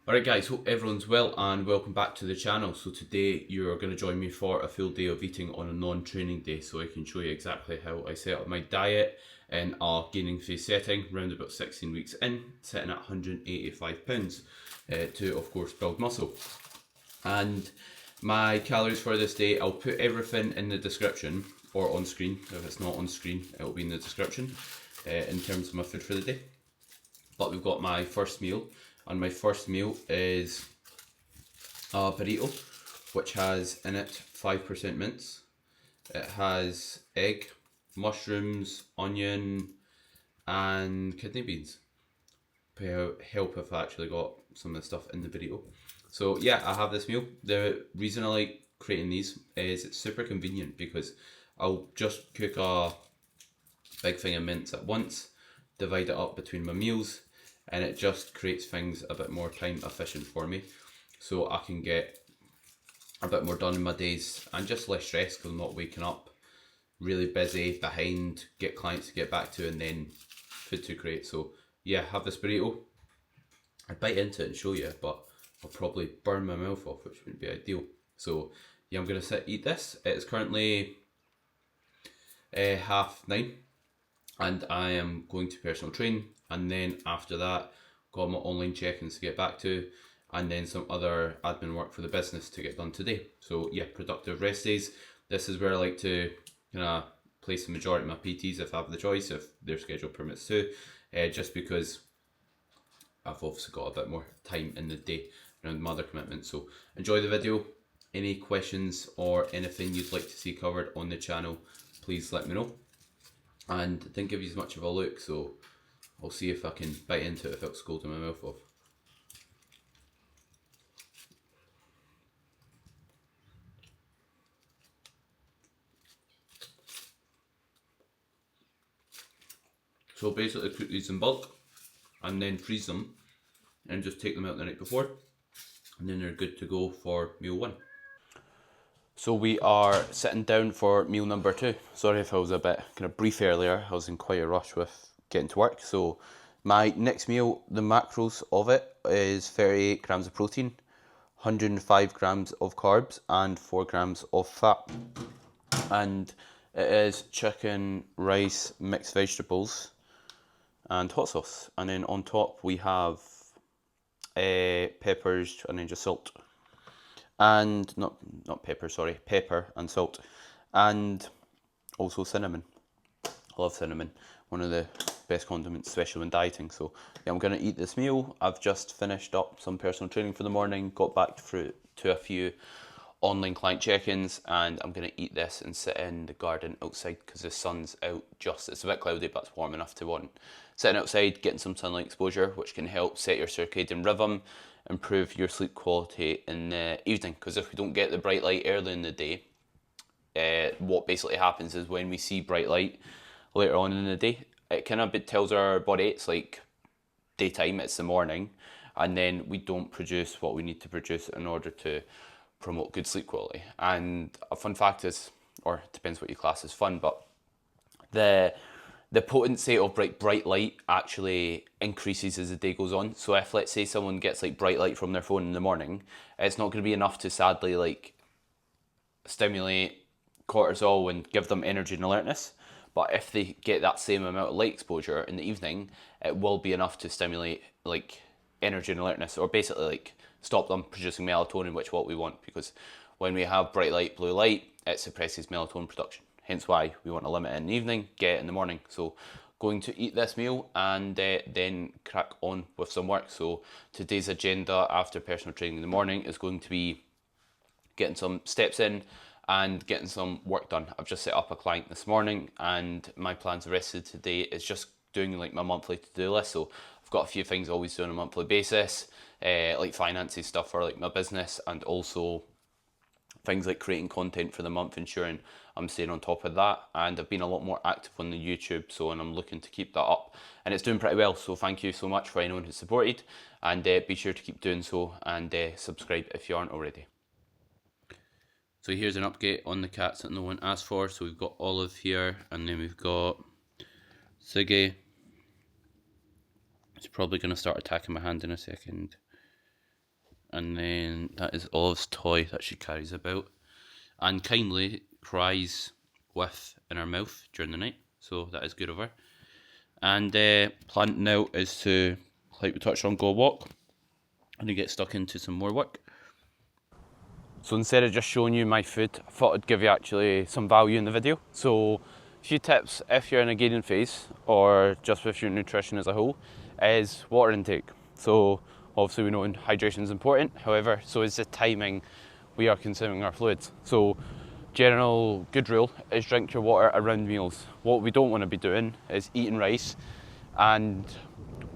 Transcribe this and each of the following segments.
Alright guys, hope everyone's well and welcome back to the channel. So today you're going to join me for a full day of eating on a non-training day, so I can show you exactly how I set up my diet in a gaining phase setting, around about 16 weeks in, sitting at 185 pounds to of course build muscle. And my calories for this day, I'll put everything in the description or on screen. If it's not on screen, it'll be in the description in terms of my food for the day. But we've got my first meal, and my first meal is a burrito, which has in it 5% mince. It has egg, mushrooms, onion, and kidney beans. Help if I actually got some of the stuff in the burrito. So yeah, I have this meal. The reason I like creating these is it's super convenient because I'll just cook a big thing of mince at once, divide it up between my meals, and it just creates things a bit more time efficient for me, so I can get a bit more done in my days and just less stress because I'm not waking up really busy, behind, get clients to get back to, and then food to create. So yeah, have this burrito. I'd bite into it and show you, but I'll probably burn my mouth off, which wouldn't be ideal. So yeah, I'm gonna eat this. It's currently 9:30 and I am going to personal train, and then after that got my online check-ins to get back to, and then some other admin work for the business to get done today. So yeah, productive rest days. This is where I like to place the majority of my PTs if I have the choice, if their schedule permits to, just because I've obviously got a bit more time in the day around my other commitments. So enjoy the video. Any questions or anything you'd like to see covered on the channel, please let me know. And didn't give you as much of a look, so I'll see if I can bite into it without scolding my mouth off. So basically cook these in bulk and then freeze them and just take them out the night before, and then they're good to go for meal one. So we are sitting down for meal number 2. Sorry if I was a bit kind of brief earlier, I was in quite a rush with getting to work. So my next meal, the macros of it is 38 grams of protein, 105 grams of carbs and 4 grams of fat. And it is chicken, rice, mixed vegetables and hot sauce. And then on top we have peppers and then just salt. And not pepper, sorry, pepper and salt, and also cinnamon. I love cinnamon, one of the best condiments, especially when dieting. So yeah, I'm gonna eat this meal. I've just finished up some personal training for the morning, got back to a few online client check-ins, and I'm gonna eat this and sit in the garden outside because the sun's out. It's a bit cloudy, but it's warm enough to want. Sitting outside, getting some sunlight exposure, which can help set your circadian rhythm, improve your sleep quality in the evening. Because if we don't get the bright light early in the day, what basically happens is when we see bright light later on in the day, it kind of tells our body it's like daytime, it's the morning, and then we don't produce what we need to produce in order to promote good sleep quality. And a fun fact is, or it depends what you class as fun, but the potency of bright light actually increases as the day goes on. So if, let's say, someone gets like bright light from their phone in the morning, it's not going to be enough to sadly like stimulate cortisol and give them energy and alertness. But if they get that same amount of light exposure in the evening, it will be enough to stimulate like energy and alertness, or basically like stop them producing melatonin, which is what we want, because when we have bright light, blue light, it suppresses melatonin production. Hence why we want to limit it in the evening, get it in the morning. So going to eat this meal and then crack on with some work. So today's agenda after personal training in the morning is going to be getting some steps in and getting some work done. I've just set up a client this morning, and my plans the rest of today is just doing like my monthly to-do list. So I've got a few things I always do on a monthly basis, like finances stuff for like my business, and also things like creating content for the month, ensuring I'm staying on top of that. And I've been a lot more active on the YouTube, and I'm looking to keep that up, and it's doing pretty well. So thank you so much for anyone who's supported, and be sure to keep doing so, and subscribe if you aren't already. So here's an update on the cats that no one asked for. So we've got Olive here, and then we've got Siggy. It's probably going to start attacking my hand in a second. And then that is Olive's toy that she carries about and kindly cries with in her mouth during the night. So that is good of her. And plan now is to, like we touched on, go walk and to get stuck into some more work. So instead of just showing you my food, I thought I'd give you actually some value in the video. So a few tips if you're in a gaining phase or just with your nutrition as a whole is water intake. So obviously we know hydration is important, however, so is the timing we are consuming our fluids. So general good rule is drink your water around meals. What we don't want to be doing is eating rice and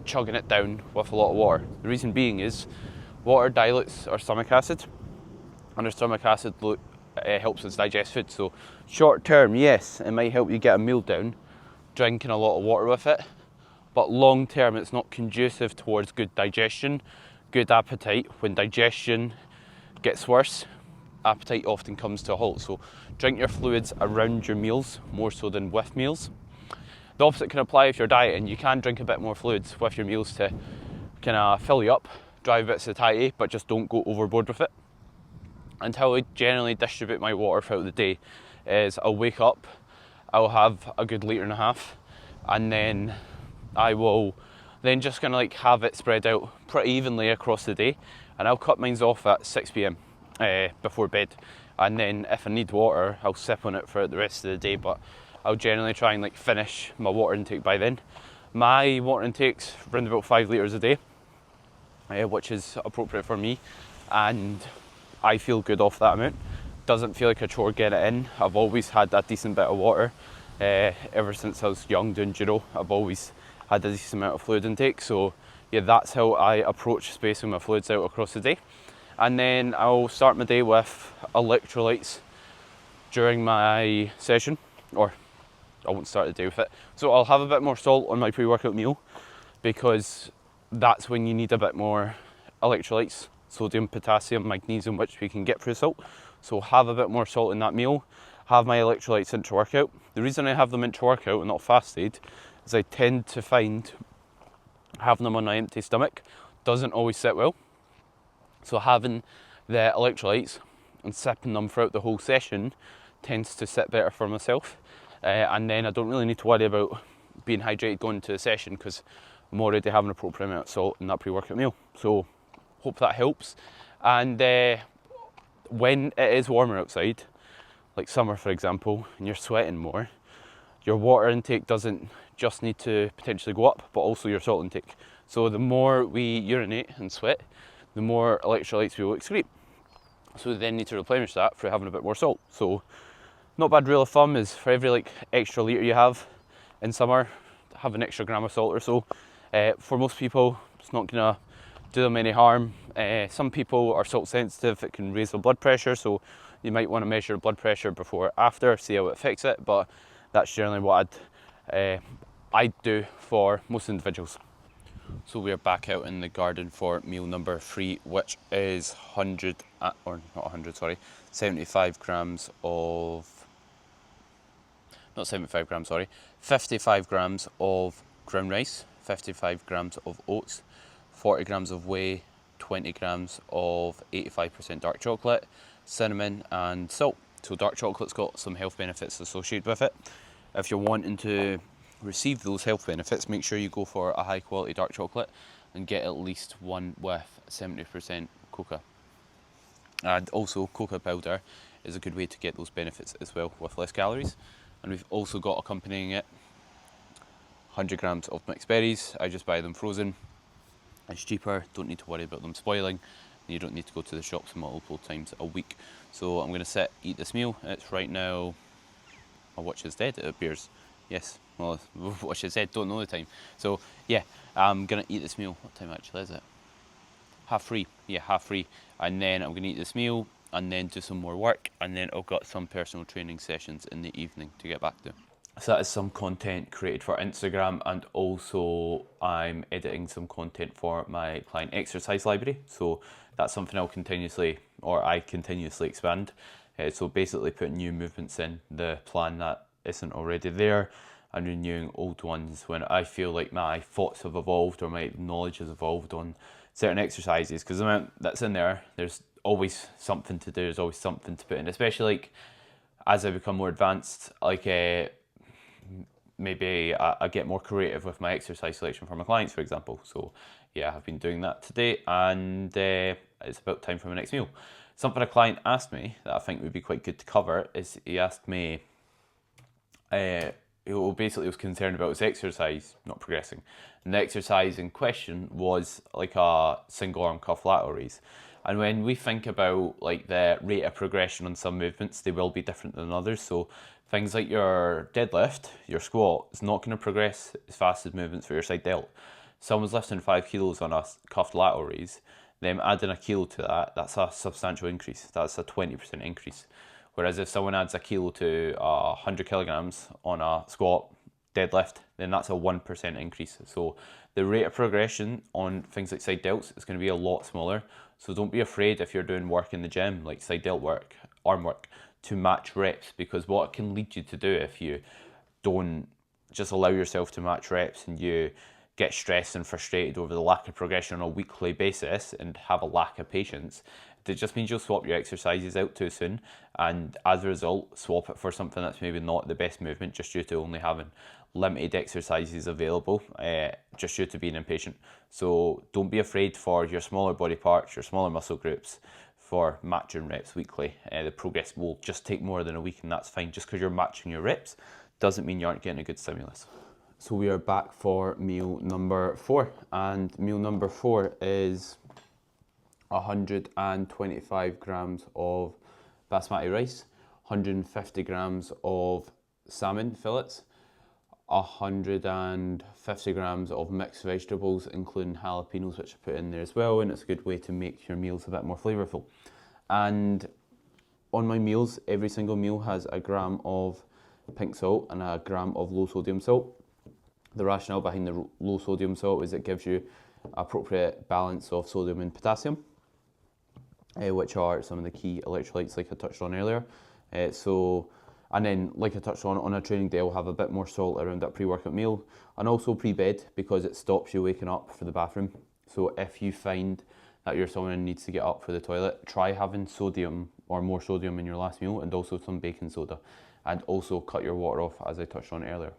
chugging it down with a lot of water. The reason being is water dilutes our stomach acid, and our stomach acid helps us digest food. So short term, yes, it might help you get a meal down, drinking a lot of water with it, but long term it's not conducive towards good digestion, good appetite. When digestion gets worse, appetite often comes to a halt. So drink your fluids around your meals more so than with meals. The opposite can apply if you're dieting. You can drink a bit more fluids with your meals to kind of fill you up, drive a bit of satiety, but just don't go overboard with it. And how I generally distribute my water throughout the day is I'll wake up, I'll have a good litre and a half, and then I will then just kind of like have it spread out pretty evenly across the day, and I'll cut mine off at 6 p.m. Before bed, and then if I need water I'll sip on it for the rest of the day, but I'll generally try and like finish my water intake by then. My water intake's around about 5 litres a day, which is appropriate for me, and I feel good off that amount. Doesn't feel like a chore getting it in. I've always had that decent bit of water. Ever since I was young doing judo, I've always had a decent amount of fluid intake. So yeah, that's how I approach spacing my fluids out across the day. And then I'll start my day with electrolytes during my session, or I won't start the day with it. So I'll have a bit more salt on my pre-workout meal because that's when you need a bit more electrolytes. Sodium, potassium, magnesium, which we can get through salt. So have a bit more salt in that meal, have my electrolytes into workout. The reason I have them into workout and not fasted is I tend to find having them on an empty stomach doesn't always sit well. So having the electrolytes and sipping them throughout the whole session tends to sit better for myself. And then I don't really need to worry about being hydrated going into the session because I'm already having a appropriate amount of salt in that pre-workout meal. So hope that helps. And when it is warmer outside, like summer for example, and you're sweating more, your water intake doesn't just need to potentially go up, but also your salt intake. So the more we urinate and sweat, the more electrolytes we will excrete. So we then need to replenish that through having a bit more salt. So not bad rule of thumb is for every like extra litre you have in summer, have an extra gram of salt or so. For most people, it's not gonna do them any harm. Some people are salt sensitive, it can raise their blood pressure, so you might want to measure blood pressure before or after, see how it affects it, but that's generally what I'd do for most individuals. So we're back out in the garden for meal number 3, which is 75 grams of, not 75 grams, sorry, 55 grams of ground rice, 55 grams of oats, 40 grams of whey, 20 grams of 85% dark chocolate, cinnamon and salt. So dark chocolate's got some health benefits associated with it. If you're wanting to receive those health benefits, make sure you go for a high quality dark chocolate and get at least one with 70% cocoa. And also cocoa powder is a good way to get those benefits as well with less calories. And we've also got accompanying it 100 grams of mixed berries. I just buy them frozen. It's cheaper, don't need to worry about them spoiling, and you don't need to go to the shops multiple times a week. So I'm going to eat this meal. It's right now, my watch is dead, it appears. Yes, well, watch is dead, don't know the time. So yeah, I'm going to eat this meal. What time actually is it? 3:30, yeah, 3:30. And then I'm going to eat this meal and then do some more work, and then I've got some personal training sessions in the evening to get back to. So that is some content created for Instagram, and also I'm editing some content for my client exercise library. So that's something I continuously expand. So basically putting new movements in the plan that isn't already there and renewing old ones when I feel like my thoughts have evolved or my knowledge has evolved on certain exercises, because the amount that's in there, there's always something to do, there's always something to put in, especially like as I become more advanced, like maybe I get more creative with my exercise selection for my clients, for example. So yeah, I've been doing that today, and it's about time for my next meal. Something a client asked me that I think would be quite good to cover is he asked me, he was concerned about his exercise not progressing. And the exercise in question was like a single arm cuff lateral raise. And when we think about like the rate of progression on some movements, they will be different than others. So things like your deadlift, your squat, is not going to progress as fast as movements for your side delt. Someone's lifting 5 kilos on a cuffed lateral raise, them adding a kilo to that, that's a substantial increase. That's a 20% increase. Whereas if someone adds a kilo to 100 kilograms on a squat, deadlift, then that's a 1% increase. So the rate of progression on things like side delts is going to be a lot smaller. So don't be afraid if you're doing work in the gym, like side delt work, arm work, to match reps, because what it can lead you to do if you don't just allow yourself to match reps and you get stressed and frustrated over the lack of progression on a weekly basis and have a lack of patience, it just means you'll swap your exercises out too soon, and as a result swap it for something that's maybe not the best movement just due to only having limited exercises available, just due to being impatient. So don't be afraid for your smaller body parts, your smaller muscle groups, for matching reps weekly. The progress will just take more than a week, and that's fine. Just because you're matching your reps doesn't mean you aren't getting a good stimulus. So we are back for meal number 4, and meal number 4 is 125 grams of basmati rice, 150 grams of salmon fillets, 150 grams of mixed vegetables, including jalapenos, which I put in there as well, and it's a good way to make your meals a bit more flavourful. And on my meals, every single meal has a gram of pink salt and a gram of low sodium salt. The rationale behind the low sodium salt is it gives you appropriate balance of sodium and potassium, which are some of the key electrolytes like I touched on earlier. And then, like I touched on a training day, I'll have a bit more salt around that pre-workout meal, and also pre-bed, because it stops you waking up for the bathroom. So if you find that you're someone who needs to get up for the toilet, try having sodium or more sodium in your last meal, and also some baking soda, and also cut your water off, as I touched on earlier.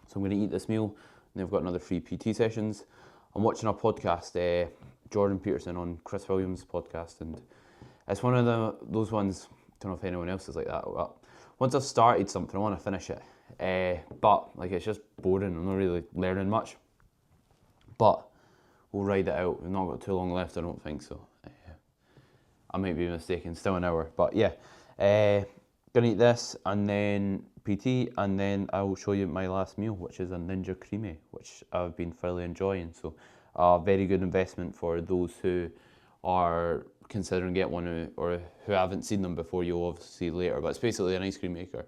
So I'm going to eat this meal, and I've got another 3 PT sessions. I'm watching a podcast, Jordan Peterson on Chris Williams' podcast, and it's one of those ones, I don't know if anyone else is like that, but once I've started something, I want to finish it. But like, it's just boring, I'm not really learning much. But we'll ride it out. We've not got too long left, I don't think, so I might be mistaken, still an hour. But yeah, gonna eat this and then PT, and then I will show you my last meal, which is a Ninja Creami, which I've been thoroughly enjoying. So a very good investment for those who are considering getting one, or who haven't seen them before. You'll obviously see later, but it's basically an ice cream maker.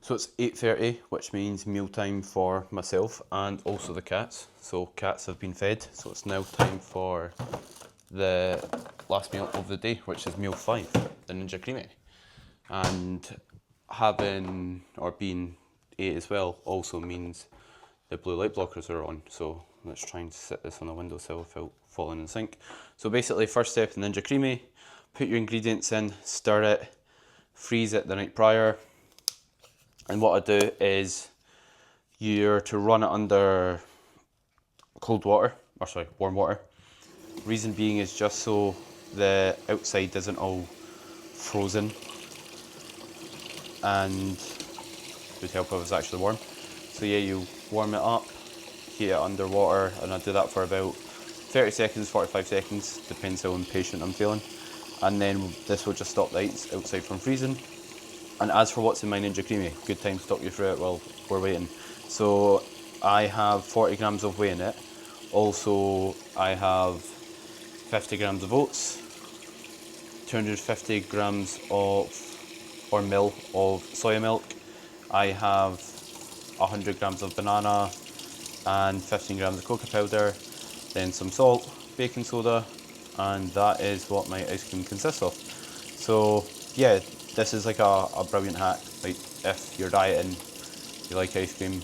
So it's 8:30, which means mealtime for myself and also the cats. So cats have been fed, so it's now time for the last meal of the day, which is meal 5, the Ninja Creami. And having or being 8 as well also means the blue light blockers are on. So let's try and sit this on the windowsill without falling in sync. So basically, first step in Ninja Creami, put your ingredients in, stir it, freeze it the night prior. And what I do is you're to run it under warm water. Reason being is just so the outside isn't all frozen, and it would help if it was actually warm. So yeah, you warm it up, heat it under water, and I do that for about 30 seconds, 45 seconds, depends how impatient I'm feeling. And then this will just stop the ice outside from freezing. And as for what's in my Ninja Creami, good time to talk you through it while we're waiting. So I have 40 grams of whey in it. Also, I have 50 grams of oats, 250 grams or mil of soya milk. I have 100 grams of banana and 15 grams of cocoa powder, then some salt, baking soda, and that is what my ice cream consists of. So yeah, this is like a brilliant hack. Like, if you're dieting, you like ice cream,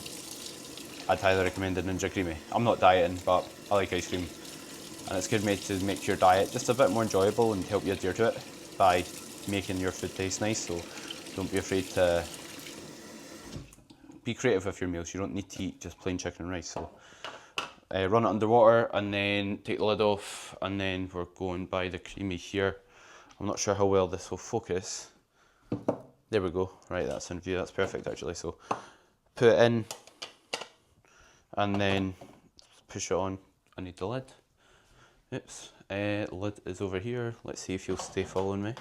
I'd highly recommend the Ninja Creami. I'm not dieting, but I like ice cream, and it's good made to make your diet just a bit more enjoyable and help you adhere to it by making your food taste nice. So don't be afraid to be creative with your meals. You don't need to eat just plain chicken and rice. So run it underwater and then take the lid off, and then we're going by the creamy here. I'm not sure how well this will focus. There we go. Right, that's in view. That's perfect actually. So put it in and then push it on. I need the lid. Oops. Lid is over here. Let's see if you'll stay following me.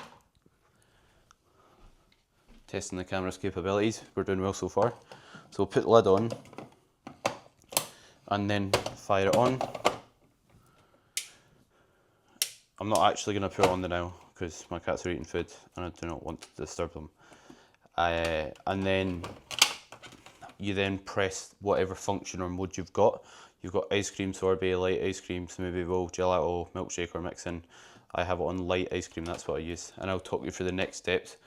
Testing the camera's capabilities. We're doing well so far. So we'll put the lid on and then fire it on. I'm not actually going to put it on now because my cats are eating food and I do not want to disturb them. And then you then press whatever function or mode you've got. You've got ice cream, sorbet, light ice cream, smoothie bowl, gelato, milkshake or mixing. I have it on light ice cream, that's what I use. And I'll talk you through the next steps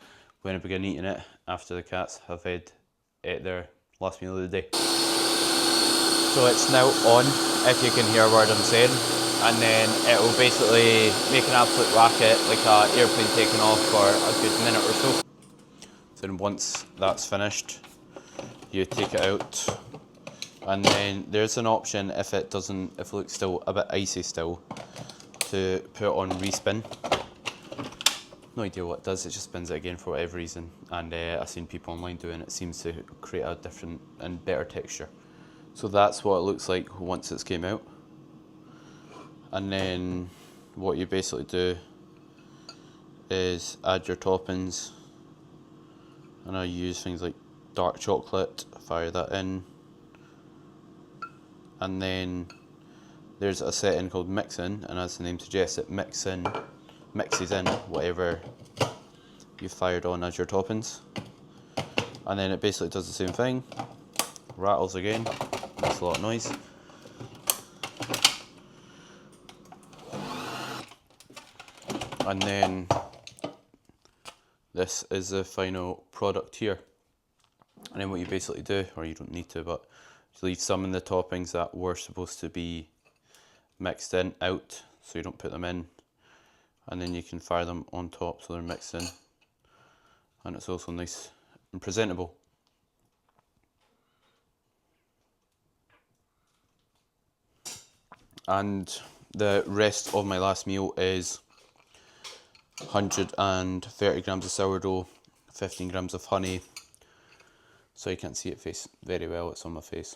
when I begin eating it after the cats have ate their last meal of the day. So it's now on, if you can hear a word I'm saying. And then it will basically make an absolute racket, like an airplane taking off for a good minute or so. Then once that's finished, you take it out, and then there's an option if it looks still a bit icy still, to put it on respin. No idea what it does, it just spins it again for whatever reason, and I've seen people online doing it. It seems to create a different and better texture. So that's what it looks like once it's came out. And then what you basically do is add your toppings, and I use things like dark chocolate, fire that in, and then there's a setting called mixing, and as the name suggests, it mixes in whatever you fired on as your toppings, and then it basically does the same thing, rattles again, makes a lot of noise. And then this is the final product here. And then what you basically do, or you don't need to, but you leave some in the toppings that were supposed to be mixed in out, so you don't put them in. And then you can fire them on top so they're mixed in. And it's also nice and presentable. And the rest of my last meal is 130 grams of sourdough, 15 grams of honey. So you can't see it face very well, it's on my face.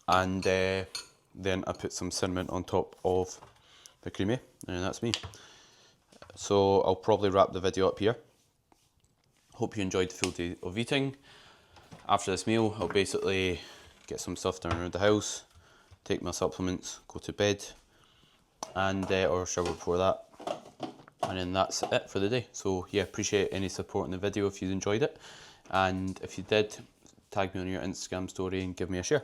And then I put some cinnamon on top of the creamy, and that's me. So I'll probably wrap the video up here. Hope you enjoyed the full day of eating. After this meal, I'll basically get some stuff done around the house, take my supplements, go to bed, and or shower before that. And then that's it for the day. So yeah, appreciate any support in the video if you enjoyed it. And if you did, tag me on your Instagram story and give me a share.